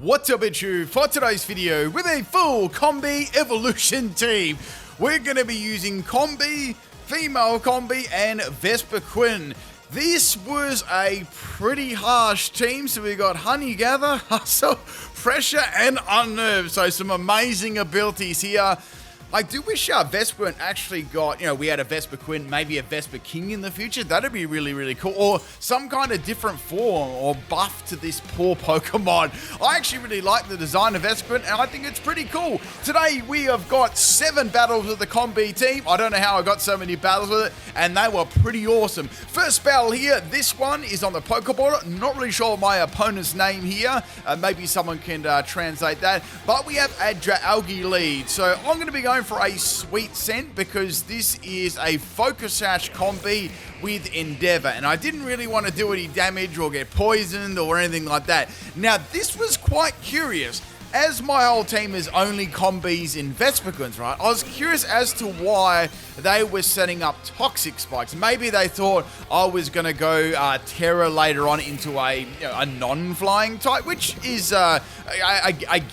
What's up, it's you for today's video with a full Combee evolution team. We're going to be using Combee, female Combee, and Vespiquen. This was a pretty harsh team, so we got Honey Gather, Hustle, Pressure, and Unnerve. So some amazing abilities here. I do wish Vespiquen actually got, we had a Vespiquen, maybe a Vespiquen in the future. That'd be really, really cool. Or some kind of different form or buff to this poor Pokemon. I actually really like the design of Vespiquen, and I think it's pretty cool. Today, we have got 7 battles with the Combee team. I don't know how I got so many battles with it, and they were pretty awesome. First battle here, this one is on the Pokeball. Not really sure my opponent's name here. Maybe someone can translate that. But we have Algae lead. So I'm going to be going for a sweet scent because this is a Focus Sash Combee with Endeavor, and I didn't really want to do any damage or get poisoned or anything like that. Now, this was quite curious. As my whole team is only Combees in Vespiquens, right? I was curious as to why they were setting up Toxic Spikes. Maybe they thought I was going to go Terra later on into a non-flying type, which is, I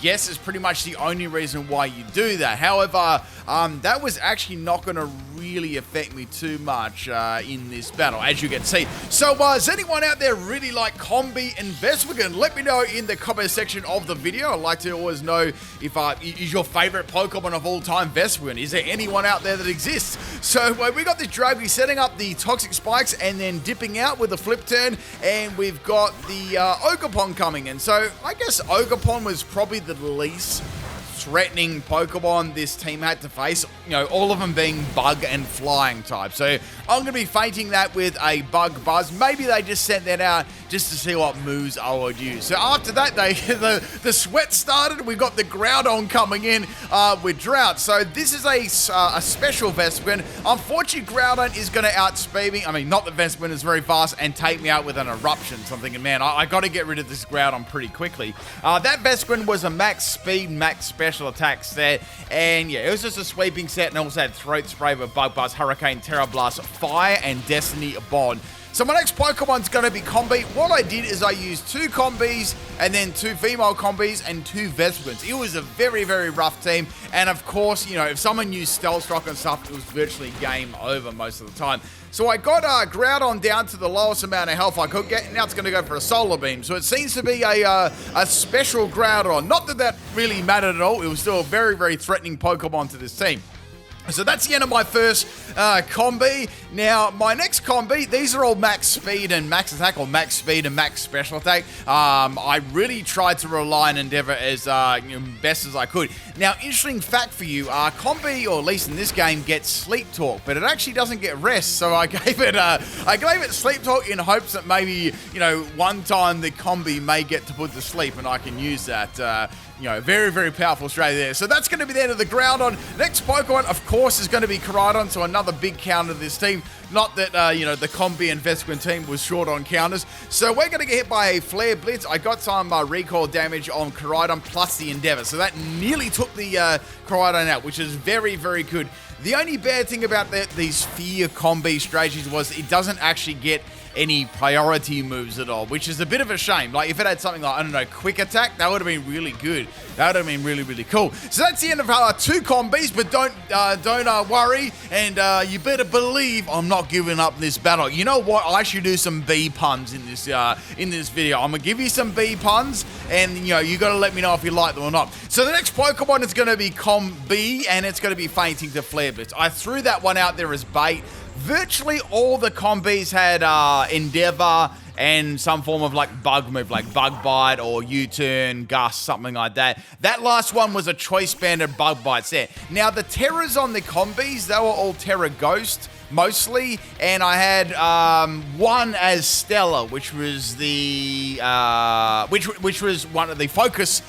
guess, is pretty much the only reason why you do that. However, that was actually not going to really affect me too much in this battle, as you can see. So, does anyone out there really like Combee and Vespiquen? Let me know in the comment section of the video. I'd like to always know if is your favorite Pokemon of all time Vespiquen? Is there anyone out there that exists? So, we got this Dragon setting up the Toxic Spikes and then dipping out with a flip turn, and we've got the Ogerpon coming in. So, I guess Ogerpon was probably the least threatening Pokemon this team had to face, all of them being bug and flying type. So I'm going to be feinting that with a Bug Buzz. Maybe they just sent that out just to see what moves I would use. So after that, the sweat started. We got the Groudon coming in with Drought. So this is a special Vespiquen. Unfortunately, Groudon is going to outspeed me. I mean, not that Vespiquen is very fast and take me out with an Eruption. So I'm thinking, man, I got to get rid of this Groudon pretty quickly. That Vespiquen was a max speed, max special attack set, and yeah, it was just a sweeping set, and also had Throat Spray with Bug Buzz, Hurricane, Terra Blast, Fire, and Destiny Bond. So my next Pokemon's going to be Combee. What I did is I used 2 Combees and then 2 female Combees and 2 Vespiquens. It was a very, very rough team. And of course, if someone used Stealth Rock and stuff, it was virtually game over most of the time. So I got Groudon down to the lowest amount of health I could get. Now it's going to go for a Solar Beam. So it seems to be a special Groudon. Not that that really mattered at all. It was still a very, very threatening Pokemon to this team. So that's the end of my first Combee. Now, my next Combee, these are all max speed and max attack, or max speed and max special attack. I really tried to rely on Endeavor as best as I could. Now, interesting fact for you, Combee, or at least in this game, gets Sleep Talk, but it actually doesn't get rest. So I gave it Sleep Talk in hopes that maybe, one time the Combee may get to put to sleep and I can use that. Very, very powerful strategy there. So that's going to be the end of the Groudon. Next Pokemon, of course, is going to be Koraidon, so another big counter to this team. Not that, the Combee and Vespiquen team was short on counters. So we're going to get hit by a Flare Blitz. I got some recall damage on Koraidon plus the Endeavor. So that nearly took the Koraidon out, which is very, very good. The only bad thing about these Fear Combee strategies was it doesn't actually get any priority moves at all, which is a bit of a shame. Like, if it had something like, I don't know, Quick Attack, that would have been really good. That would have been really, really cool. So that's the end of 2 Combees, but don't worry, and you better believe I'm not giving up this battle. You know what? I should do some bee puns in this video. I'm gonna give you some bee puns, and you gotta let me know if you like them or not. So the next Pokemon is gonna be Combee, and it's gonna be fainting to Flare Blitz. I threw that one out there as bait. Virtually all the Combees had Endeavor and some form of bug move, like Bug Bite or U-Turn, Gust, something like that. That last one was a Choice Banded Bug Bite set. Now, the Terras on the Combees, they were all Terra Ghost, mostly, and I had one as Stella, which was the which was one of the Focus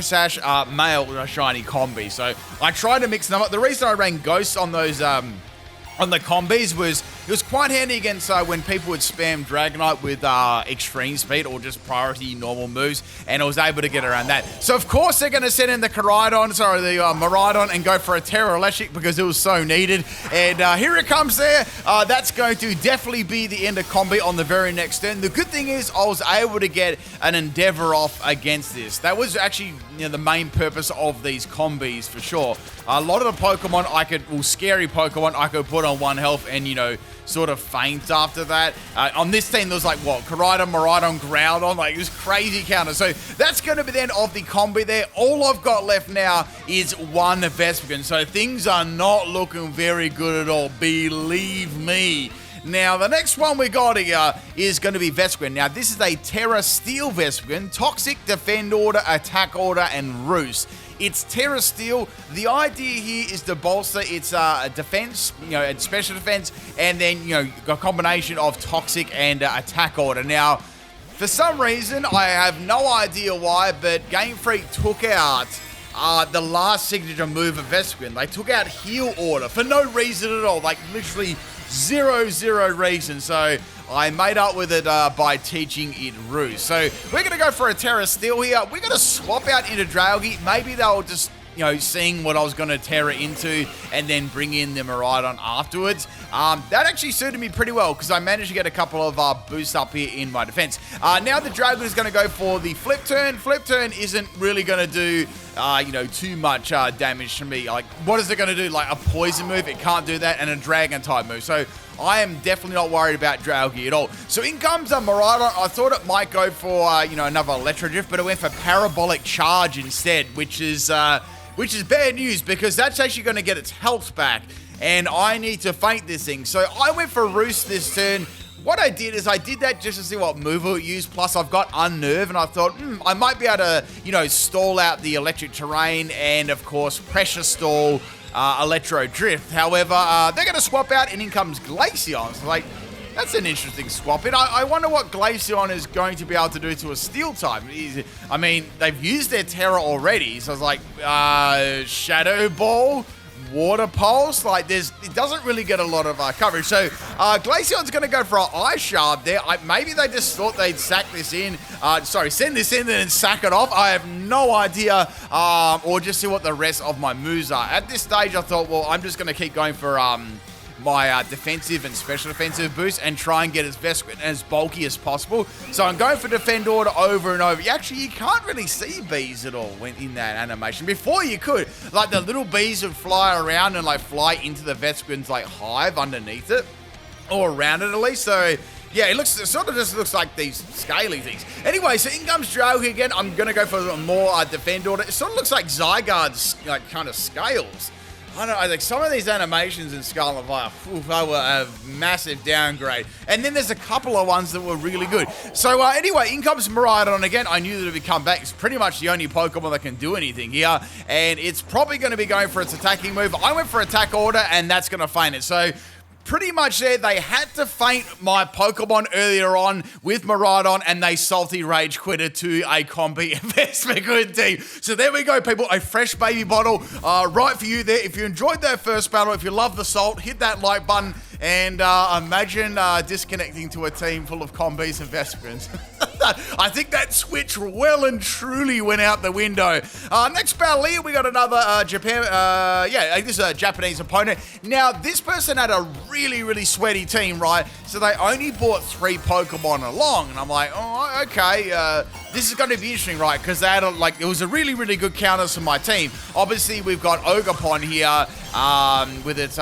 Sash male shiny Combee. So I tried to mix them up. The reason I ran Ghosts on those on the Combees was it was quite handy against when people would spam Dragonite with extreme speed or just priority normal moves, and I was able to get around that. So of course they're going to send in the Miraidon and go for a Terra Electric because it was so needed. And here it comes there. That's going to definitely be the end of Combee on the very next turn. The good thing is I was able to get an Endeavor off against this. That was actually the main purpose of these Combees for sure. A lot of the Pokemon scary Pokemon I could put on 1 health and, sort of faint after that. On this team, there was like, Koraidon, Miraidon, Groudon, like it was crazy counter. So that's going to be the end of the Combee there. All I've got left now is 1 Vespiquen. So things are not looking very good at all, believe me. Now, the next one we got here is going to be Vespiquen. Now, this is a Terra Steel Vespiquen, Toxic, Defend Order, Attack Order, and Roost. It's Terra Steel. The idea here is to bolster its defense, and special defense, and then, a combination of Toxic and Attack Order. Now, for some reason, I have no idea why, but Game Freak took out the last signature move of Vespiquen. They took out Heal Order for no reason at all, like literally zero reason. So I made up with it by teaching it Roost. So we're going to go for a Terra Steel here. We're going to swap out into Dragogy. Maybe they'll just, seeing what I was going to Terra into and then bring in the Miraidon afterwards. That actually suited me pretty well because I managed to get a couple of boosts up here in my defense. Now the Dragon is going to go for the Flip Turn. Flip Turn isn't really going to do too much damage to me. Like, what is it going to do? Like a poison move? It can't do that, and a dragon type move. So I am definitely not worried about Dragogy at all. So in comes a Miraidon. I thought it might go for another Electro Drift, but it went for Parabolic Charge instead, which is bad news because that's actually going to get its health back, and I need to feint this thing. So I went for Roost this turn. What I did is I did that just to see what move it would use. Plus, I've got Unnerve, and I thought, I might be able to, stall out the electric terrain and, of course, pressure stall Electro Drift. However, they're going to swap out, and in comes Glaceon. So, like, that's an interesting swap. And I wonder what Glaceon is going to be able to do to a Steel type. I mean, they've used their Terra already, so I was like, Shadow Ball, Water Pulse, like it doesn't really get a lot of coverage. So Glaceon's going to go for an Ice Shard there. Maybe they just thought they'd send this in and then sack it off. I have no idea, or just see what the rest of my moves are. At this stage, I thought, well, I'm just going to keep going for my defensive and special defensive boost and try and get as bulky as possible. So I'm going for Defend Order over and over. Actually, you can't really see bees at all when in that animation. Before you could. Like the little bees would fly around and like fly into the Vespiquen's like hive underneath it. Or around it at least. So yeah, it sort of just looks like these scaly things. Anyway, so in comes Dragogy again. I'm going to go for more Defend Order. It sort of looks like Zygarde's like kind of scales. I don't know, like some of these animations in Scarlet Violet, they were a massive downgrade. And then there's a couple of ones that were really good. So anyway, in comes Miraidon again. I knew that it would come back. It's pretty much the only Pokemon that can do anything here. And it's probably going to be going for its attacking move. I went for Attack Order, and that's going to feint it. So pretty much there, they had to feint my Pokemon earlier on with Miraidon, and they salty rage quitted to a Combee Vespiquen team. So there we go, people. A fresh baby bottle right for you there. If you enjoyed that first battle, if you love the salt, hit that like button, and imagine disconnecting to a team full of Combees and Vespiquens. I think that switch well and truly went out the window. Next battle here, we got another this is a Japanese opponent. Now, this person had a really sweaty team, right? So they only brought 3 Pokemon along, and I'm like, oh, okay, this is going to be interesting, right? Because they had it was a really good counter to my team. Obviously, we've got Ogerpon here with its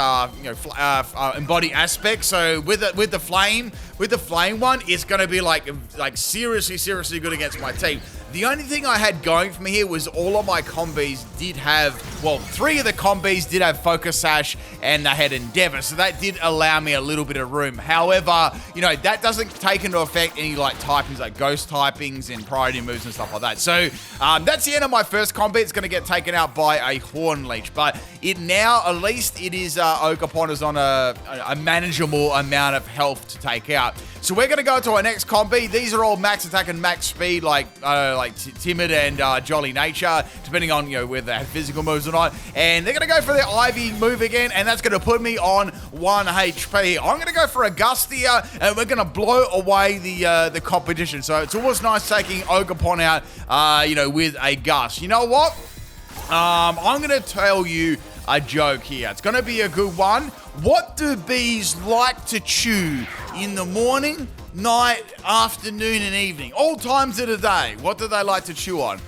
embodied aspect. So with the flame one, it's going to be like seriously good against my team. The only thing I had going for me here was all of my Combees did have, 3 of the Combees did have Focus Sash and they had Endeavor, so that did allow me a little bit of room. However, that doesn't take into effect any typings like Ghost typings and priority moves and stuff like that. So that's the end of my first Combee. It's going to get taken out by a Horn Leech, but it now, at least it is Ogerpon is on a manageable amount of health to take out. So we're going to go to our next Combee. These are all max attack and max speed, like Timid and Jolly Nature, depending on, whether they have physical moves or not. And they're going to go for their Ivy move again, and that's going to put me on 1 HP. I'm going to go for a Gust here, and we're going to blow away the competition. So it's always nice taking Ogerpon out, with a Gust. You know what? I'm going to tell you a joke here. It's going to be a good one. What do bees like to chew in the morning, night, afternoon, and evening? All times of the day. What do they like to chew on?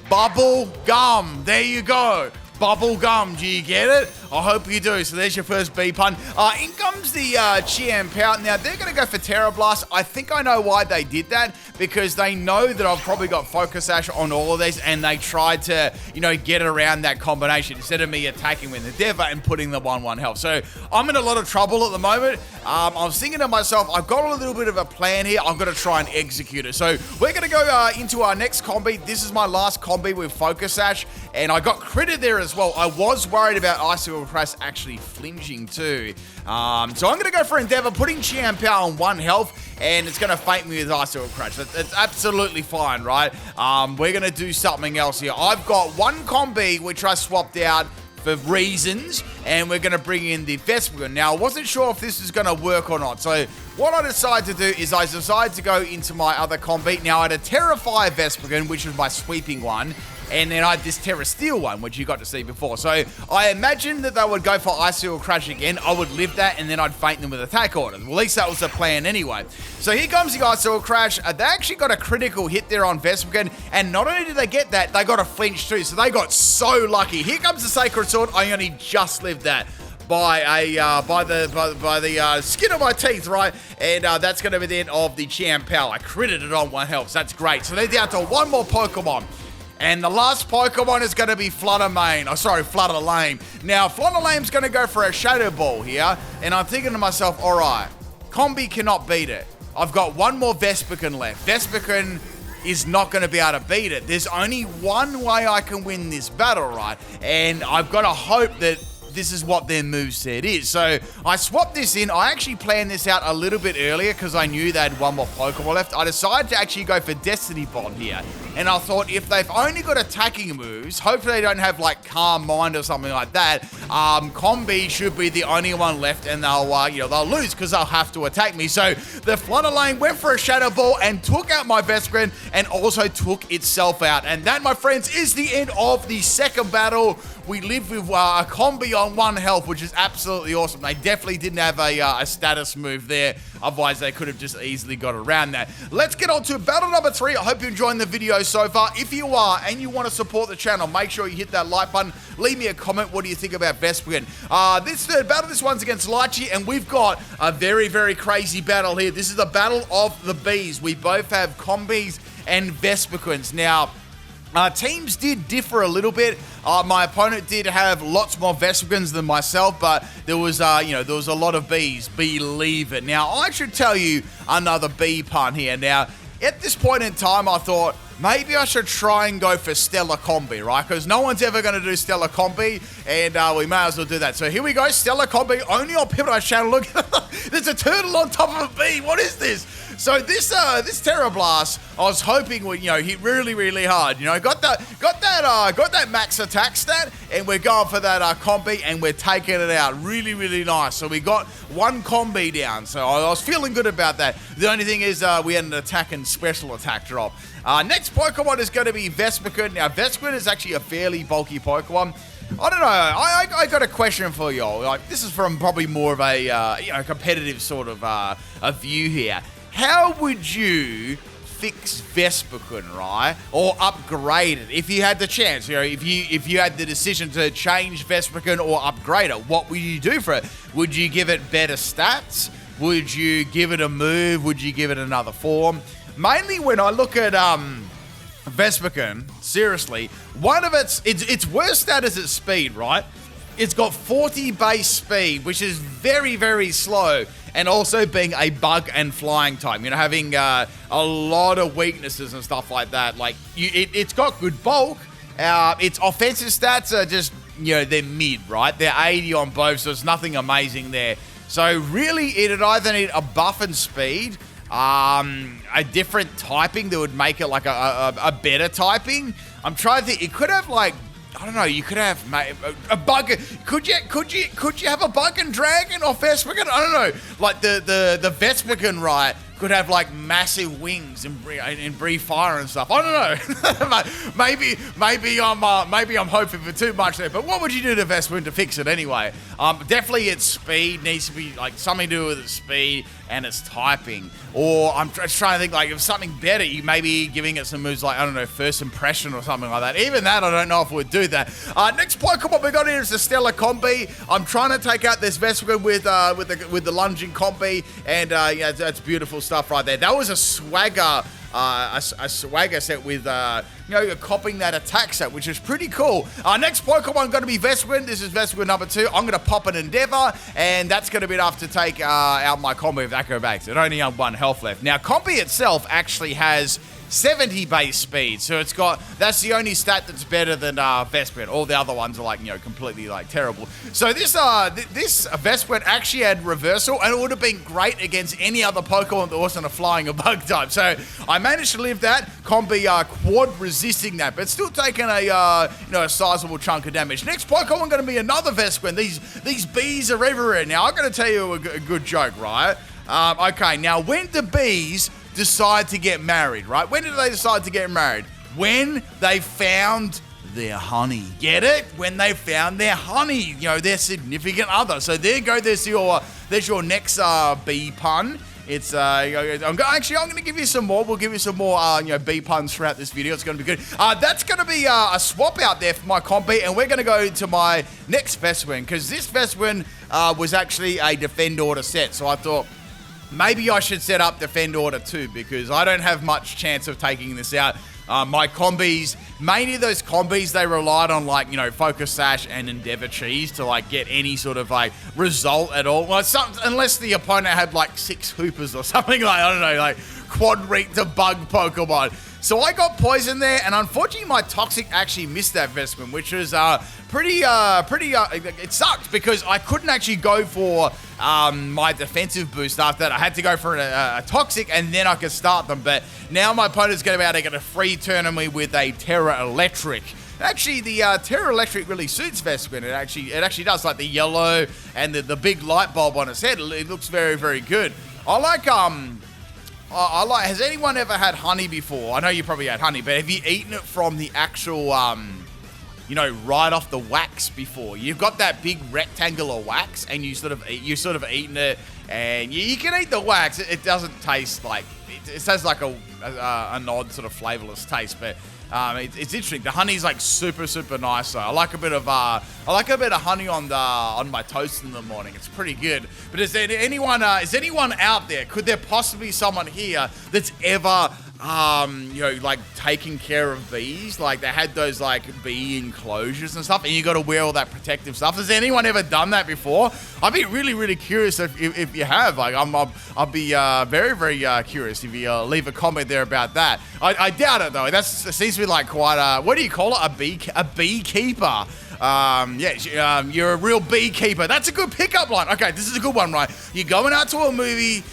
Bubble gum. There you go. Bubble gum. Do you get it? I hope you do. So there's your first bee pun. In comes the Chiampao. Now, they're going to go for Terra Blast. I think I know why they did that, because they know that I've probably got Focus Sash on all of these, and they tried to, get around that combination instead of me attacking with Endeavor and putting the 1/1 health. So I'm in a lot of trouble at the moment. I was thinking to myself, I've got a little bit of a plan here. I've got to try and execute it. So we're going to go into our next Combee. This is my last Combee with Focus Sash, and I got critted there as well. I was worried about Icicle Crash actually flinching too. So I'm going to go for Endeavor, putting Chiampao on 1 health, and it's going to fake me with Icicle Crash. That's absolutely fine, right? We're going to do something else here. I've got 1 Combee, which I swapped out for reasons, and we're going to bring in the Vespiquen. Now, I wasn't sure if this is going to work or not, so what I decided to do is I decided to go into my other Combee. Now, I had a Terrafire Vespiquen, which was my sweeping one, and then I had this Terra Steel one, which you got to see before. So I imagined that they would go for Icicle Crash again. I would live that, and then I'd feint them with attack orders. Well, at least that was the plan anyway. So here comes the Icicle Crash. They actually got a critical hit there on Vespiquen, and not only did they get that, they got a flinch too. So they got so lucky. Here comes the Sacred Sword. I only just lived that by the skin of my teeth, right? And that's going to be the end of the Chiampao. I critted it on 1 health. So that's great. So they're down to 1 more Pokemon. And the last Pokemon is going to be Fluttermane. Flutterlame. Now, Flutterlame's going to go for a Shadow Ball here. And I'm thinking to myself, all right, Combee cannot beat it. I've got 1 more Vespiquen left. Vespiquen is not going to be able to beat it. There's only one way I can win this battle, right? And I've got to hope that this is what their moveset is. So I swapped this in. I actually planned this out a little bit earlier because I knew they had 1 more Pokemon left. I decided to actually go for Destiny Bond here. And I thought if they've only got attacking moves, hopefully they don't have like Calm Mind or something like that, Combee should be the only one left, and they'll lose because they'll have to attack me. So the Flutterlane went for a Shadow Ball and took out my Vespiquen and also took itself out. And that, my friends, is the end of the second battle. We live with a Combee on 1 health, which is absolutely awesome. They definitely didn't have a status move there. Otherwise, they could have just easily got around that. Let's get on to battle number 3. I hope you're enjoying the video so far. If you are and you want to support the channel, make sure you hit that like button. Leave me a comment. What do you think about Vespiquen? This third battle, this one's against Lychee, and we've got a very, very crazy battle here. This is the battle of the bees. We both have Combees and Vespiquens. Now, teams did differ a little bit. My opponent did have lots more Vespiquens than myself, but there was, there was a lot of bees. Believe it. Now, I should tell you another bee pun here. Now, at this point in time, I thought maybe I should try and go for Stellar Combee, right? Because no one's ever going to do Stellar Combee, and we may as well do that. So here we go, Stellar Combee, only on PIMPNITE channel. Look, there's a turtle on top of a bee. What is this? So this Terra Blast, I was hoping would hit really, really hard. Got that max attack stat, and we're going for that Combee, and we're taking it out. Really, really nice. So we got 1 Combee down. So I was feeling good about that. The only thing is we had an attack and special attack drop. Next Pokemon is going to be Vespiquen. Now, Vespiquen is actually a fairly bulky Pokemon. I don't know. I got a question for y'all. Like, this is from probably more of a competitive sort of a view here. How would you fix Vespiquen, right? Or upgrade it if you had the chance? If you had the decision to change Vespiquen or upgrade it, what would you do for it? Would you give it better stats? Would you give it a move? Would you give it another form? Mainly when I look at Vespiquen, seriously, one of its worst stat is its speed, right? It's got 40 base speed, which is very, very slow, and also being a bug and flying type, having a lot of weaknesses and stuff like that. Like, it's got good bulk. Its offensive stats are just, they're mid, right? They're 80 on both, so it's nothing amazing there. So really, it'd either need a buff and speed, a different typing that would make it like a better typing. I'm trying to think. It could have like, I don't know. You could have a bug. Could you have a bug and dragon or Vespiquen? I don't know. Like the Vespiquen, right? Could have like massive wings and breathe fire and stuff. I don't know. maybe I'm hoping for too much there. But what would you do to Vespiquen to fix it anyway? Definitely its speed needs to be like something to do with its speed and its typing. Or I'm trying to think like of something better. You maybe giving it some moves like, I don't know, first impression or something like that. Even that, I don't know if it would do that. Next Pokemon we got here is the Stellar Combee. I'm trying to take out this Vespiquen with the lunging Combee, and yeah, that's beautiful stuff right there. That was a swagger. A swagger set with, you're copying that attack set, which is pretty cool. Next Pokemon going to be Vespiquen. This is Vespiquen number 2. I'm going to pop an Endeavor, and that's going to be enough to take out my Combee if that goes back. So it only has 1 health left. Now, Combee itself actually has 70 base speed, so that's the only stat that's better than Vespiquen. All the other ones are like, completely like terrible. So this Vespiquen actually had reversal, and it would have been great against any other Pokemon that wasn't a flying or bug type. So I managed to live that. Combee quad resisting that, but still taking a sizable chunk of damage. Next Pokemon going to be another Vespiquen. These bees are everywhere. Now I'm going to tell you a good joke, right? Okay, now when the bees decide to get married, right? When did they decide to get married? When they found their honey. Get it? When they found their honey, their significant other. So there you go. There's your next bee pun. It's I'm going to give you some more. We'll give you some more bee puns throughout this video. It's going to be good. That's going to be a swap out there for my Combee, and we're going to go to my next Vespiquen, because this Vespiquen was actually a Defend Order set. So I thought, maybe I should set up Defend Order 2, because I don't have much chance of taking this out. My Combees, mainly those Combees, they relied on Focus Sash and Endeavor Cheese to get any sort of result at all. Well, unless the opponent had 6 Hoopers or something I don't know, Quad Reek to Bug Pokemon. So I got Poison there, and unfortunately my Toxic actually missed that Vespiquen, which was it sucked because I couldn't actually go for my defensive boost after that. I had to go for a Toxic, and then I could start them. But now my opponent's going to be able to get a free turn on me with a Terra Electric. Actually, the Terra Electric really suits Vespiquen. It actually does, like the yellow and the big light bulb on its head. It looks very, very good. I like has anyone ever had honey before? I know you probably had honey, but have you eaten it from the actual, right off the wax before? You've got that big rectangular wax, and you sort of eaten it, and you can eat the wax. It doesn't taste like it has like an odd sort of flavorless taste, but it's interesting. The honey's super, super nice. So I like a bit of honey on my toast in the morning. It's pretty good. But is anyone out there? Could there possibly be someone here that's ever taking care of bees? They had those bee enclosures and stuff, and you got to wear all that protective stuff. Has anyone ever done that before? I'd be really, really curious if you have. I'll be very, very curious if you leave a comment there about that. I doubt it though. That seems to be quite what do you call it? A beekeeper. You're a real beekeeper. That's a good pickup line. Okay, this is a good one, right? You're going out to a movie,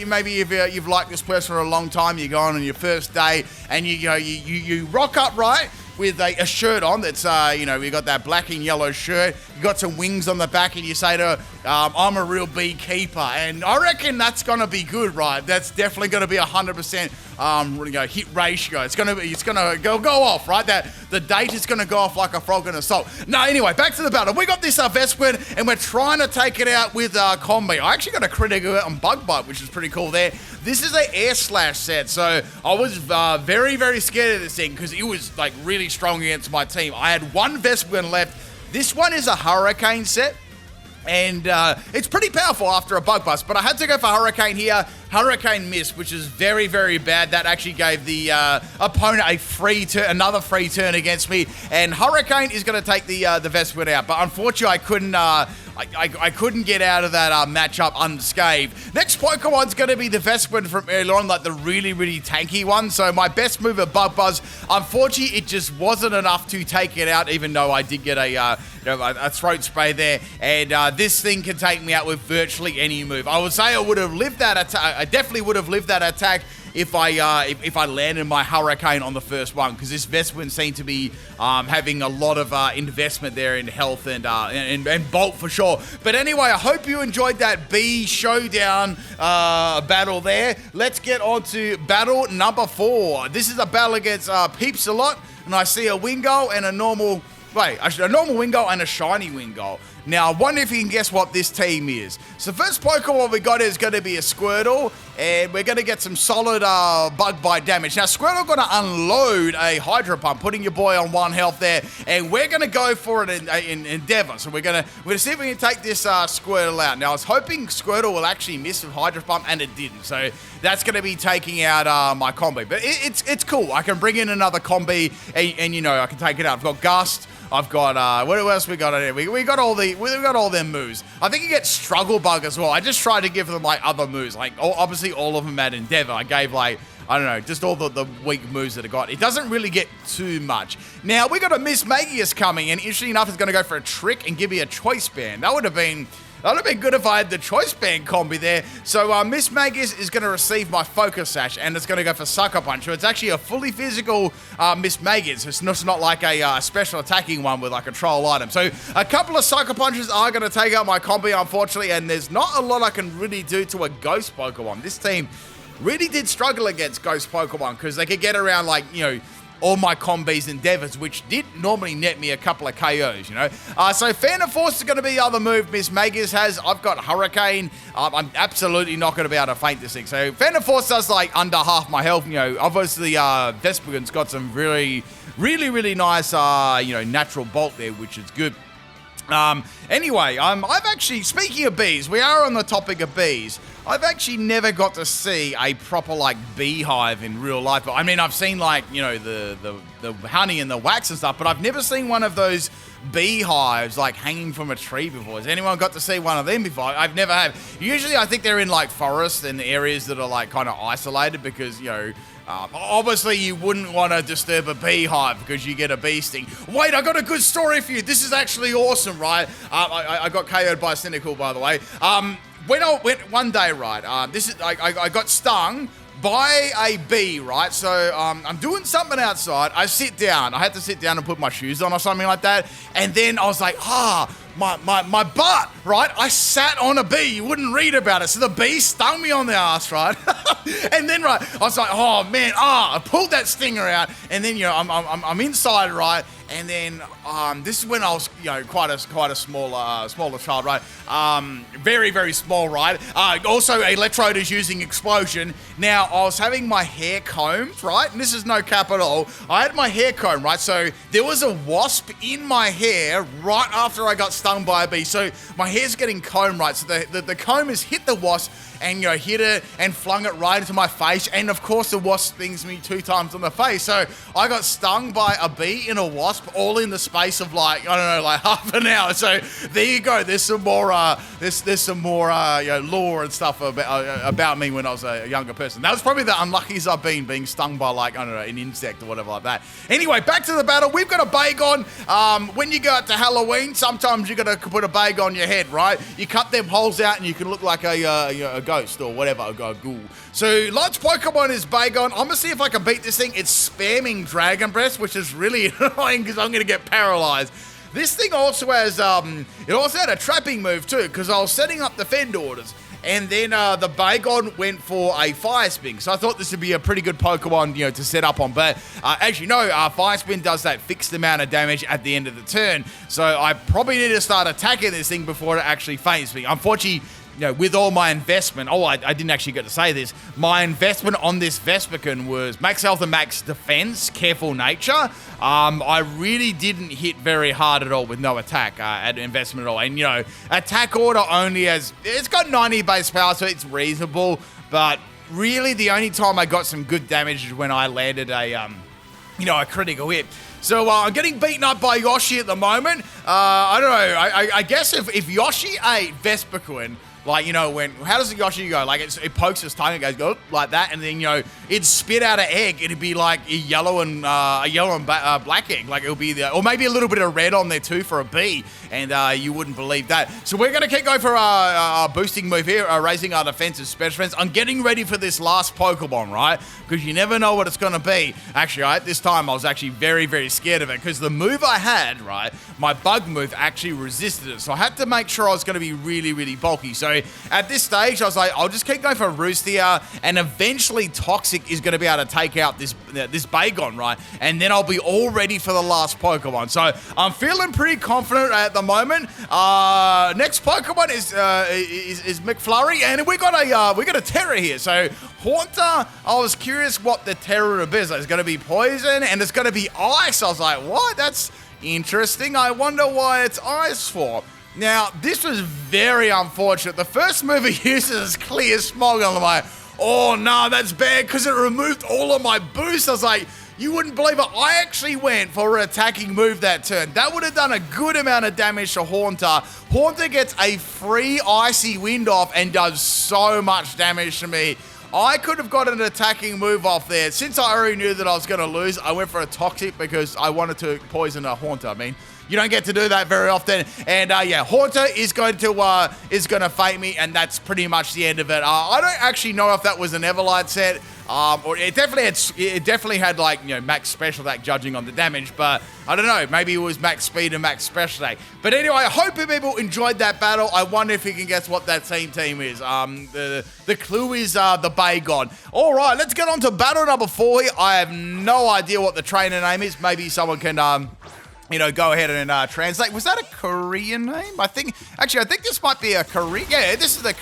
maybe if you've liked this person for a long time, you're going on your first day, and you rock up, right, with a shirt on that's, you got that black and yellow shirt, you got some wings on the back, and you say to her, I'm a real beekeeper. And I reckon that's going to be good, right? That's definitely going to be 100% hit ratio. It's going to go off, right? That the date is going to go off like a frog in a salt. No, anyway, back to the battle. We got this Vespiquen, and we're trying to take it out with Combee. I actually got a critical on Bug Bite, which is pretty cool there. This is an Air Slash set, so I was very, very scared of this thing because it was really strong against my team. I had one Vespiquen left. This one is a Hurricane set, and it's pretty powerful after a Bug Bust, but I had to go for Hurricane here. Hurricane missed, which is very, very bad. That actually gave the opponent another free turn against me, and Hurricane is going to take the Vespiquen out. But unfortunately, I I couldn't get out of that matchup unscathed. Next Pokemon's going to be the Vespiquen from earlier on, like the really, really tanky one. So my best move at Bug Buzz, unfortunately, it just wasn't enough to take it out, even though I did get a throat spray there. And this thing can take me out with virtually any move. I would say I would have lived that attack. I definitely would have lived that attack if I landed my Hurricane on the first one, because this Vespiquen seemed to be having a lot of investment there in health and bulk for sure. But anyway, I hope you enjoyed that B showdown battle there. Let's get on to battle number 4. This is a battle against Peeps-a-Lot, and I see a Wingull and a normal Wingull and a shiny Wingull. Now, I wonder if you can guess what this team is. So first Pokemon we got is going to be a Squirtle, and we're going to get some solid bug bite damage. Now, Squirtle going to unload a Hydro Pump, putting your boy on 1 health there, and we're going to go for it in Endeavor. So we're going to see if we can take this Squirtle out. Now, I was hoping Squirtle will actually miss with Hydro Pump, and it didn't. So that's going to be taking out my Combee. But it's cool. I can bring in another Combee, and you know, I can take it out. I've got Gust. I've got, what else we got on here? We got all them moves. I think you get Struggle Bug as well. I just tried to give them, like, other moves. Like, obviously all of them at Endeavor. I gave, like, I don't know, just all the weak moves that I got. It doesn't really get too much. Now, we got a Mismagius coming, and interestingly enough, it's going to go for a Trick and give me a Choice Band. That would have been good if I had the Choice Band combi there. So Mismagius is going to receive my Focus Sash, and it's going to go for Sucker Punch. So it's actually a fully physical Mismagius. It's not like a special attacking one with like a troll item. So a couple of Sucker Punches are going to take out my combi, unfortunately, and there's not a lot I can really do to a Ghost Pokemon. This team really did struggle against Ghost Pokemon because they could get around, like, you know, all my Combee's Endeavors, which did normally net me a couple of KOs, you know. So Fan of Force is going to be the other move Mismagius has. I've got Hurricane. I'm absolutely not going to be able to feint this thing. So Fan of Force does like under half my health. You know, obviously Vespiquen's got some really nice, you know, natural bulk there, which is good. Anyway, I've actually, speaking of bees, we are on the topic of bees. I've actually never got to see a proper, like, beehive in real life. I mean, I've seen, like, you know, the honey and the wax and stuff, but I've never seen one of those beehives, like, hanging from a tree before. Has anyone got to see one of them before? I've never have. Usually, I think they're in, like, forests and areas that are, like, kind of isolated because, you know, obviously, you wouldn't want to disturb a beehive because you get a bee sting. Wait, I got a good story for you. This is actually awesome, right? I got KO'd by Cynical, by the way. When I went one day, right, I got stung by a bee, right? So I'm doing something outside. I sit down. I had to sit down and put my shoes on or something like that. And then I was like, my butt, right? I sat on a bee. You wouldn't read about it. So the bee stung me on the ass, right? And then, right, I was like, oh man, I pulled that stinger out. And then, you know, I'm inside, right? And then this is when I was, you know, quite a smaller child, right? Very, very small, right? Also, Electrode is using Explosion. Now, I was having my hair combed, right? And this is no cap at all. I had my hair combed, right? So there was a wasp in my hair right after I got stung by a bee. So my hair's getting combed, right? So the comb has hit the wasp and, you know, hit it and flung it right into my face. And of course, the wasp stings me 2 times on the face. So I got stung by a bee and a wasp all in the space of, like, I don't know, like half an hour. So there you go. There's some more, there's some more, you know, lore and stuff about me when I was a younger person. That was probably the unluckiest I've been, being stung by, like, I don't know, an insect or whatever like that. Anyway, back to the battle. We've got a Bagon. When you go out to Halloween, sometimes you got to put a bag on your head, right? You cut them holes out and you can look like a ghost or whatever, a ghoul. So Lodge Pokemon is Bagon. I'm gonna see if I can beat this thing. It's spamming Dragon Breath, which is really annoying because I'm gonna get paralyzed. This thing also has it also had a trapping move too, because I was setting up the Fend orders. And then the Bagon went for a Fire Spin. So I thought this would be a pretty good Pokemon, you know, to set up on. But as you know, Fire Spin does that fixed amount of damage at the end of the turn. So I probably need to start attacking this thing before it actually faints me. Unfortunately, you know, with all my investment, I didn't actually get to say this. My investment on this Vespiquen was max health and max defense, careful nature. I really didn't hit very hard at all with no attack at investment at all. And, you know, attack order only has, it's got 90 base power, so it's reasonable. But really, the only time I got some good damage is when I landed a, you know, a critical hit. So I'm getting beaten up by Yoshi at the moment. I don't know. I guess if Yoshi ate Vespiquen, like, you know, how does the Yoshi go? Like, it pokes its tongue and goes, go like that, and then, you know, it'd spit out an egg. It'd be like a yellow and black egg. Like, it'll be or maybe a little bit of red on there too for a B, and you wouldn't believe that. So we're going to keep going for our boosting move here, raising our defensive special defense. I'm getting ready for this last Pokemon, right? Because you never know what it's going to be. Actually, right, this time I was actually very, very scared of it because the move I had, right, my bug move actually resisted it. So I had to make sure I was going to be really, really bulky. So at this stage, I was like, I'll just keep going for Roost here, and eventually Toxic is going to be able to take out this Bagon, right? And then I'll be all ready for the last Pokemon. So I'm feeling pretty confident at the moment. Next Pokemon is McFlurry, and we got a Terra here. So Haunter, I was curious what the Terra is. It's going to be poison, and it's going to be ice. I was like, what? That's interesting. I wonder why it's ice for. Now, this was very unfortunate. The first move he uses is Clear Smog, and I'm like, oh no, that's bad because it removed all of my boosts. I was like, you wouldn't believe it. I actually went for an attacking move that turn. That would have done a good amount of damage to Haunter. Haunter gets a free Icy Wind off and does so much damage to me. I could have got an attacking move off there. Since I already knew that I was going to lose, I went for a Toxic because I wanted to poison a Haunter. I mean, you don't get to do that very often. And yeah, Haunter is going to fate me, and that's pretty much the end of it. I don't actually know if that was an Everlight set. Or it definitely had like, you know, max special attack judging on the damage, but I don't know, maybe it was max speed and max special attack. But anyway, I hope you people enjoyed that battle. I wonder if you can guess what that team is. The clue is the Bagon. All right, let's get on to battle number 4 here. I have no idea what the trainer name is. Maybe someone can you know, go ahead and translate. Was that a Korean name? I think this might be a Korean. Yeah, this is the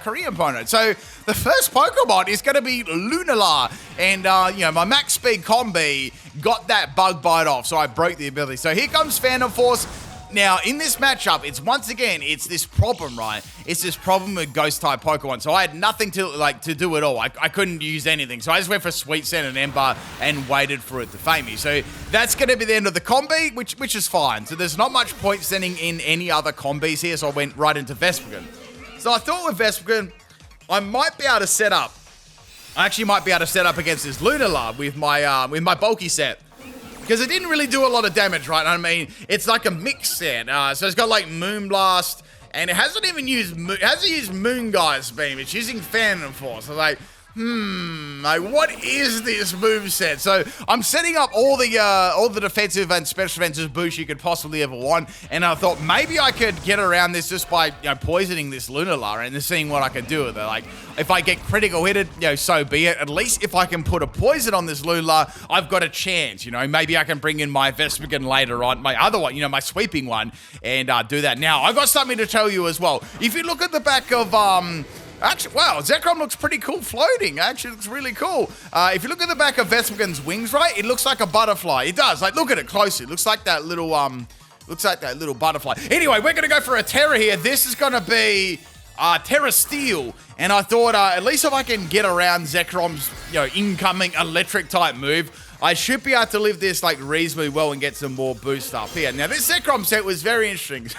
Korean opponent. So the first Pokemon is going to be Lunala. And, you know, my max speed Combee got that bug bite off. So I broke the ability. So here comes Phantom Force. Now, in this matchup, it's this problem, right? It's this problem with Ghost-type Pokemon. So I had nothing to do at all. I couldn't use anything. So I just went for Sweet Scent and Ember and waited for it to fate me. So that's going to be the end of the Combee, which is fine. So there's not much point sending in any other Combees here, so I went right into Vespiquen. So I thought with Vespiquen, I might be able to set up. I actually might be able to set up against this Lunala with my bulky set. Because it didn't really do a lot of damage, right? I mean, it's like a mix set. So it's got like Moonblast, and it hasn't used Moongeist Beam. It's using Phantom Force. So like, like what is this moveset? So I'm setting up all the defensive and special defensive boosts you could possibly ever want, and I thought maybe I could get around this just by, you know, poisoning this Lunala and seeing what I could do with it. Like, if I get critical hit, you know, so be it. At least if I can put a poison on this Lunala, I've got a chance. You know, maybe I can bring in my Vespiquen later on, my other one, you know, my sweeping one, and do that. Now, I've got something to tell you as well. If you look at the back of actually, wow, Zekrom looks pretty cool floating. Actually, looks really cool. If you look at the back of Vespiquen's wings, right, it looks like a butterfly. It does. Like, look at it closely. It looks like that little butterfly. Anyway, we're gonna go for a Terra here. This is gonna be Terra Steel, and I thought at least if I can get around Zekrom's, you know, incoming electric type move, I should be able to live this like reasonably well and get some more boost up here. Now this Zekrom set was very interesting.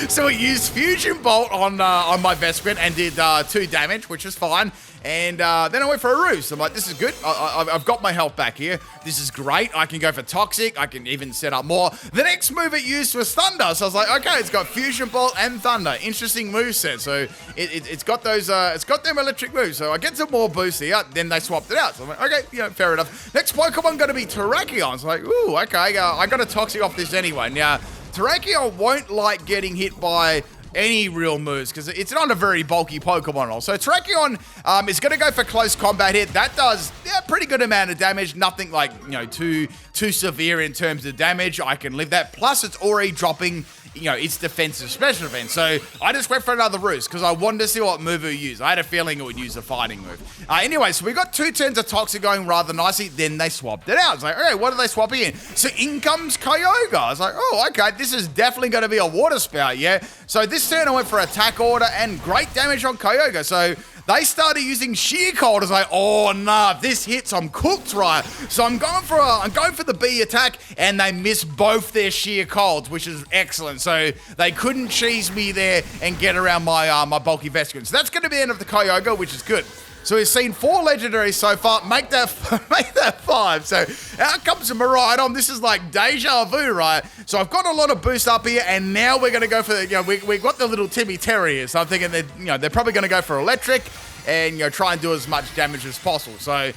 So it used Fusion Bolt on my Vespiquen and did 2 damage, which is fine. And then I went for a Roost. I'm like, this is good. I've got my health back here. This is great. I can go for Toxic. I can even set up more. The next move it used was Thunder. So I was like, okay, it's got Fusion Bolt and Thunder. Interesting moveset. So it's got those, it's got them electric moves. So I get some more boost here. Then they swapped it out. So I'm like, okay, you know, fair enough. Next Pokemon going to be Terrakion. So like, ooh, okay, I got a Toxic off this anyway. Now, Terrakion won't like getting hit by any real moves because it's not a very bulky Pokemon at all. So Terrakion is going to go for close combat here. That does a pretty good amount of damage. Nothing like, you know, too severe in terms of damage. I can live that. Plus, it's already dropping, you know, its defensive special defense. So I just went for another Roost because I wanted to see what move it would use. I had a feeling it would use a fighting move. Anyway, so we got 2 turns of Toxic going rather nicely. Then they swapped it out. It's like, okay, what are they swapping in? So in comes Kyogre. I was like, oh, okay, this is definitely going to be a water spout, yeah? So this turn I went for attack order and great damage on Kyogre. So they started using sheer cold. I was like, oh nah, if this hits, I'm cooked, right? So I'm going for the B attack, and they missed both their sheer colds, which is excellent. So they couldn't cheese me there and get around my my bulky Vespiquen. So that's going to be the end of the Kyogre, which is good. So we've seen 4 legendaries so far. Make that 5. So out comes a Miraidon. This is like deja vu, right? So I've got a lot of boost up here, and now we're going to go for the, we got the little Timmy Terriers. So I'm thinking that, they're probably going to go for electric and, try and do as much damage as possible. So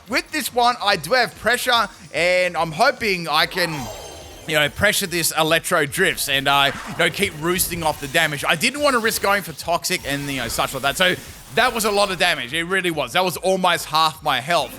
with this one, I do have pressure, and I'm hoping I can, pressure this Electro Drifts and, keep roosting off the damage. I didn't want to risk going for Toxic and, such like that. So that was a lot of damage. It really was. That was almost half my health.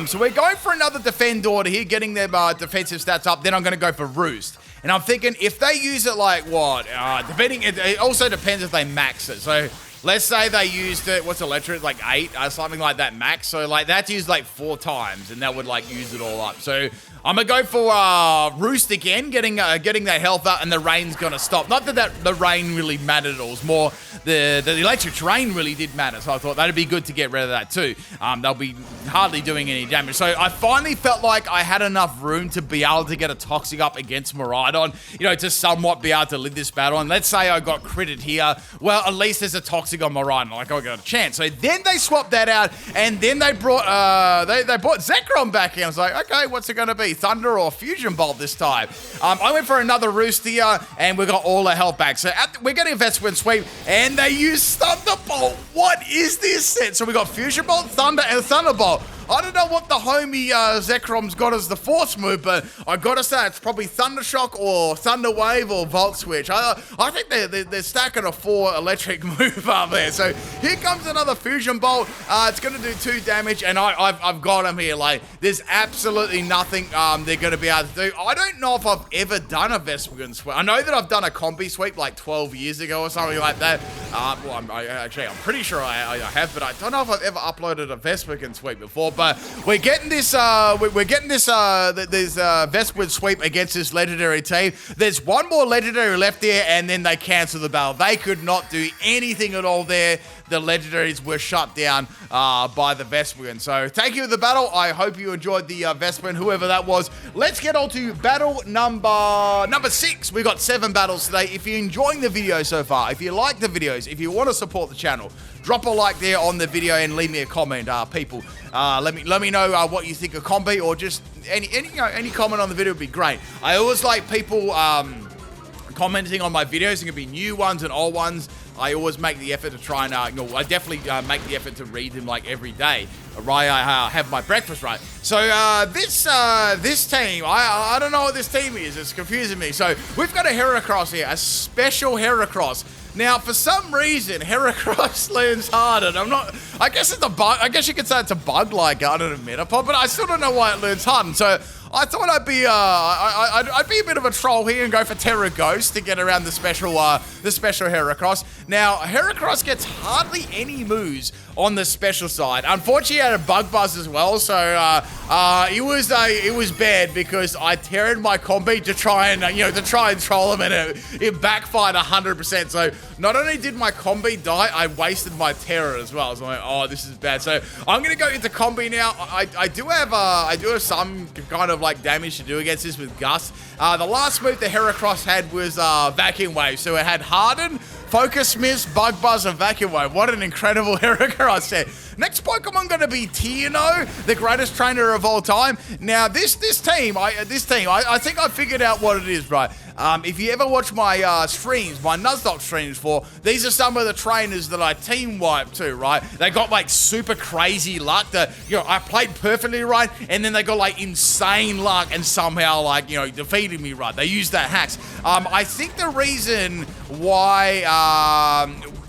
So we're going for another Defend Order here, getting their defensive stats up. Then I'm going to go for Roost. And I'm thinking if they use it like what? It also depends if they max it. So let's say they used it, what's Electro? Like 8 or something like that max. So like that's used like 4 times and that would like use it all up. So I'm going to go for Roost again, getting that health up, and the rain's going to stop. Not that the rain really mattered at all. It's more the electric rain really did matter. So I thought that'd be good to get rid of that too. They'll be hardly doing any damage. So I finally felt like I had enough room to be able to get a Toxic up against Miraidon, to somewhat be able to live this battle. And let's say I got critted here. Well, at least there's a Toxic on Miraidon. Like I got a chance. So then they swapped that out, and then they brought they brought Zekrom back in. I was like, okay, what's it going to be? Thunder or Fusion Bolt this time? I went for another Roost here, and we got all the health back. So we're getting a Vespiquen Sweep, and they use Thunderbolt. What is this set? So we got Fusion Bolt, Thunder, and Thunderbolt. I don't know what the homie Zekrom's got as the force move, but I gotta say it's probably Thunder Shock or Thunder Wave or Volt Switch. I think they're stacking a 4 electric move up there. So here comes another Fusion Bolt. It's gonna do 2 damage, and I've got him here. Like there's absolutely nothing they're gonna be able to do. I don't know if I've ever done a Vespiquen sweep. I know that I've done a Combee sweep like 12 years ago or something like that. I'm pretty sure I have, but I don't know if I've ever uploaded a Vespiquen sweep before. But we're getting this Vespiquen sweep against this legendary team. There's one more legendary left there, and then they cancel the battle. They could not do anything at all there. The legendaries were shut down by the Vespiquen. So thank you for the battle. I hope you enjoyed the Vespiquen, whoever that was. Let's get on to battle number 6. We got 7 battles today. If you're enjoying the video so far, if you like the videos, if you want to support the channel, drop a like there on the video and leave me a comment, people. Let me know what you think of Combee, or just any comment on the video would be great. I always like people commenting on my videos. It can be new ones and old ones. I always make the effort to try and, I definitely make the effort to read them like every day, right? I have my breakfast, right? So this team, I don't know what this team is. It's confusing me. So we've got a Heracross here, a special Heracross. Now, for some reason, Heracross learns harder. I guess it's a bug. I guess you could say it's a bug like, I don't know, Metapod, but I still don't know why it learns harder. So I thought I'd be a bit of a troll here and go for Terra Ghost to get around the special Heracross. Now, Heracross gets hardly any moves on the special side. Unfortunately, he had a Bug Buzz as well, so it was bad because I terrored my Combee to try and troll him, and it backfired 100%. So not only did my Combee die, I wasted my terror as well. So I'm like, oh, this is bad. So I'm gonna go into Combee now. I do have some kind of like damage to do against this with Gust. The last move the Heracross had was Vacuum Wave, so it had Harden, Focus Miss, Bug Buzz, and Vacuum Wave. What an incredible Heracross set. Next Pokemon gonna be Tierno, the greatest trainer of all time. Now this team, I think I figured out what it is, right? If you ever watch my streams, my Nuzlocke streams for, these are some of the trainers that I team wiped to, right? They got like super crazy luck that, I played perfectly right, and then they got like insane luck and somehow like, defeated me right. They used that hacks. I think the reason why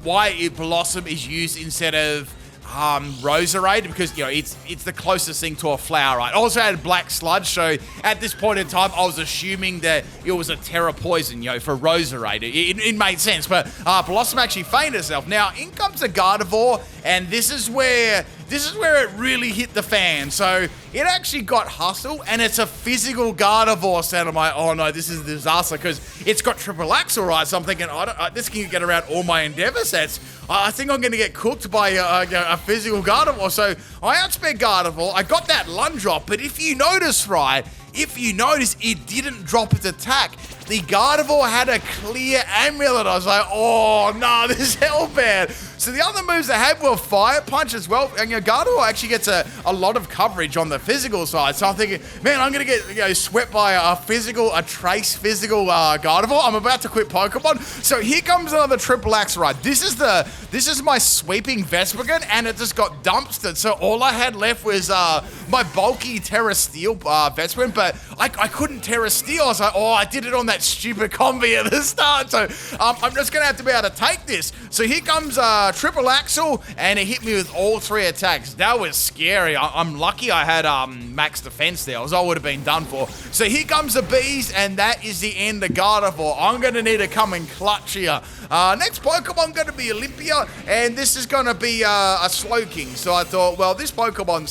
Blossom is used instead of Roserade, because it's the closest thing to a flower, right? Also had Black Sludge, so at this point in time I was assuming that it was a Terra Poison, for Roserade. It made sense, but Blossom actually feigned herself. Now in comes a Gardevoir, and this is where this is where it really hit the fan. So it actually got hustle, and it's a physical Gardevoir set. I'm like, oh no, this is a disaster because it's got triple axle, right? So I'm thinking, this can get around all my Endeavor sets. I think I'm going to get cooked by a physical Gardevoir. So I outsped Gardevoir. I got that lunge drop, but if you notice, right, it didn't drop its attack. The Gardevoir had a clear amulet. I was like, oh no, this is hell bad. So the other moves they had were Fire Punch as well. And Gardevoir actually gets a lot of coverage on the physical side. So I'm thinking, man, I'm going to get swept by a trace physical Gardevoir. I'm about to quit Pokemon. So here comes another triple axe ride. This is my sweeping Vespiquen, and it just got dumpstered. So all I had left was my bulky Terra Steel Vespiquen, but I couldn't Terra Steel. I was like, oh, I did it on that stupid Combee at the start. So I'm just going to have to be able to take this. So here comes triple axle, and it hit me with all 3 attacks. That was scary. I'm lucky I had max defense there, or I would have been done for. So here comes the bees, and that is the end of Gardevoir. I'm going to need to come in clutch here. Next Pokemon going to be Olympia, and this is going to be a Slowking. So I thought, well, this Pokemon's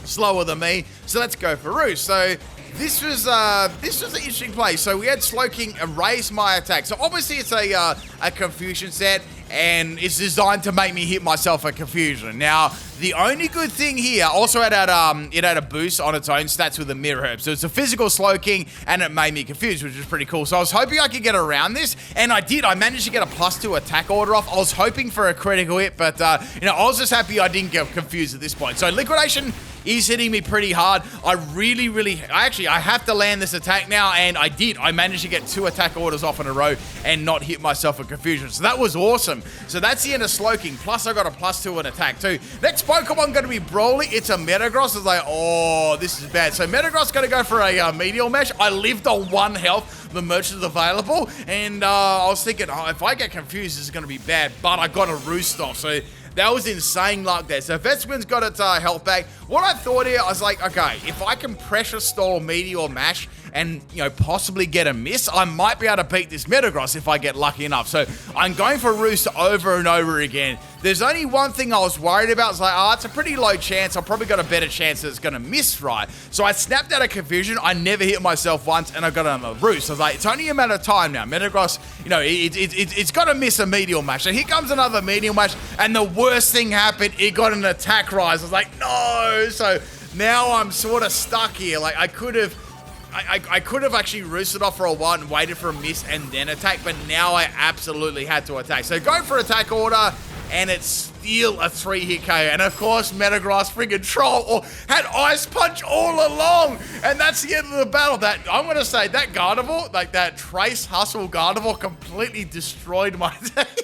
slower than me, so let's go for Roost. So this was an interesting play. So we had Slowking erase my attack. So obviously it's a confusion set, and it's designed to make me hit myself at confusion. Now, the only good thing here, also it had a boost on its own stats with a Mirror Herb. So it's a physical Slowking, and it made me confused, which is pretty cool. So I was hoping I could get around this, and I did. I managed to get a +2 attack order off. I was hoping for a critical hit, but I was just happy I didn't get confused at this point. So Liquidation is hitting me pretty hard. I have to land this attack now, and I did. I managed to get 2 attack orders off in a row and not hit myself at confusion. So that was awesome. So that's the end of Slowking. Plus I got a +2 in attack too. Next Pokemon going to be Brawly. It's a Metagross. I was like, oh, this is bad. So Metagross going to go for a Meteor Mesh. I lived on 1 health. The merchants available, and I was thinking, oh, if I get confused, this is going to be bad. But I got a Roost off. So that was insane luck there. So Vespiquen's got its health back. What I thought here, I was like, okay, if I can pressure stall Meteor Mash and, possibly get a miss, I might be able to beat this Metagross if I get lucky enough. So I'm going for Roost over and over again. There's only one thing I was worried about. It's like, it's a pretty low chance. I've probably got a better chance that it's going to miss, right? So I snapped out of confusion. I never hit myself once, and I got on a Roost. I was like, it's only a matter of time now. Metagross, it's got to miss a Meteor Mash. So here comes another Meteor Mash, and the worst thing happened. It got an attack rise. I was like, no. So now I'm sort of stuck here. Like, I could have actually roosted off for a while and waited for a miss and then attack, but now I absolutely had to attack. So go for attack order, and it's still a 3-hit KO. And of course, Metagross friggin' troll had Ice Punch all along, and that's the end of the battle. That I'm gonna say that Gardevoir, like that Trace Hustle Gardevoir, completely destroyed my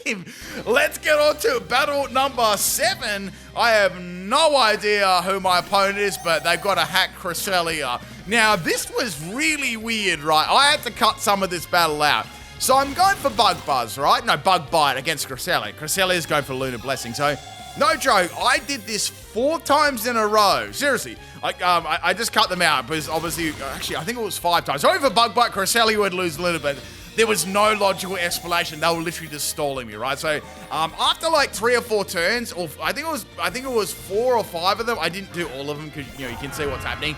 team. Let's get on to battle number 7. I have no idea who my opponent is, but they've got a hack Cresselia. Now, this was really weird, right? I had to cut some of this battle out. So I'm going for Bug Buzz, right? No, Bug Bite against Cresselia. Cresselia's going for Lunar Blessing. So, no joke, I did this 4 times in a row. Seriously, I just cut them out because obviously, actually, I think it was 5 times. So, over Bug Bite, Cresselia would lose Lunar Blessing. There was no logical explanation. They were literally just stalling me, right? So after like 3 or 4 turns, or I think it was 4 or 5 of them. I didn't do all of them because you can see what's happening.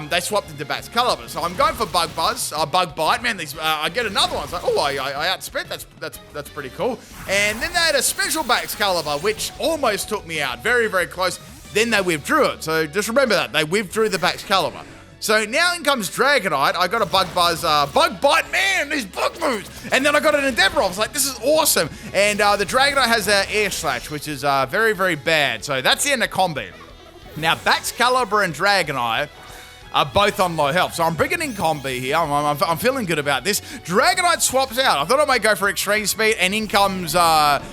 They swapped into Bat's Caliber. So I'm going for Bug Buzz, Bug Bite. Man, these I get another one. It's like, oh, I outspent. That's pretty cool. And then they had a special Bat's Caliber, which almost took me out. Very, very close. Then they withdrew it. So just remember that they withdrew the Bat's Caliber. So now in comes Dragonite. I got a Bug Buzz, Bug Bite, man, these bug moves. And then I got an Endeavor. I was like, this is awesome. And the Dragonite has Air Slash, which is very, very bad. So that's the end of Combee. Now, Baxcalibur and Dragonite are both on low health. So I'm bringing in Combee here. I'm feeling good about this. Dragonite swaps out. I thought I might go for Extreme Speed, and in comes a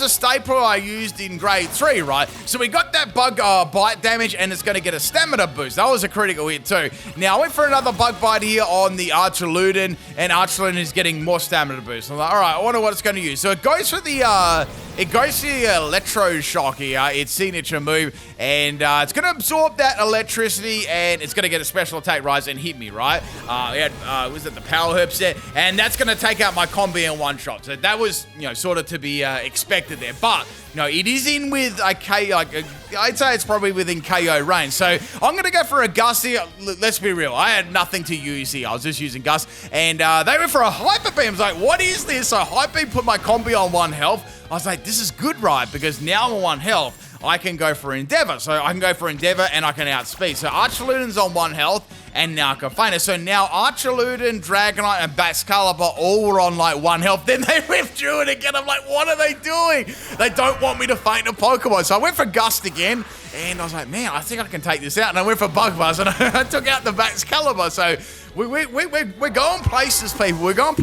staple I used in Grade 3, right? So we got that Bug Bite damage, and it's going to get a Stamina boost. That was a critical hit too. Now I went for another Bug Bite here on the Archaludon, and Archaludon is getting more Stamina boost. I'm like, all right, I wonder what it's going to use. So it goes for the Electroshock here, its signature move, and it's going to absorb that electricity, and it's going to get a special attack rise and hit me, right? We had, was it the Power Herb set? And that's going to take out my Combee in one shot. So that was, sort of to be expected there. But, it is in with a KO, I'd say it's probably within KO range. So I'm going to go for a Gust here. Let's be real. I had nothing to use here. I was just using Gust. And they went for a Hyper Beam. I was like, what is this? So Hyper Beam put my Combee on 1 health. I was like, this is good, right? Because now I'm on 1 health. I can go for Endeavor. So I can go for Endeavor and I can outspeed. So Archaludon's on 1 health and now I can find it. So now Archaludon, Dragonite, and Baxcalibur all were on like 1 health. Then they withdrew it again. I'm like, what are they doing? They don't want me to faint a Pokemon. So I went for Gust again and I was like, man, I think I can take this out. And I went for Bug Buzz and I took out the Baxcalibur. So we're going places, people. We're going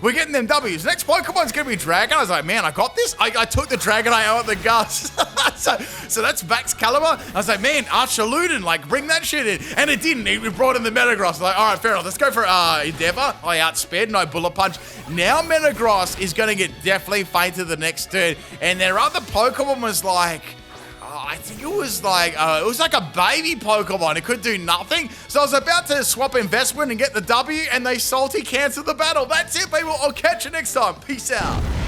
we're getting them W's. Next Pokemon's gonna be Dragon. I was like, man, I got this. I took the Dragonite out of the Gust. so that's Baxcalibur. I was like, man, Archaludon, like bring that shit in. And it didn't. It brought in the Metagross. I was like, all right, fair enough. Let's go for Endeavor. I outsped, no Bullet Punch. Now Metagross is gonna get definitely fainted the next turn. And their other Pokemon was like, I think it was like a baby Pokemon. It could do nothing. So I was about to swap Investment and get the W, and they salty canceled the battle. That's it, people. I'll catch you next time. Peace out.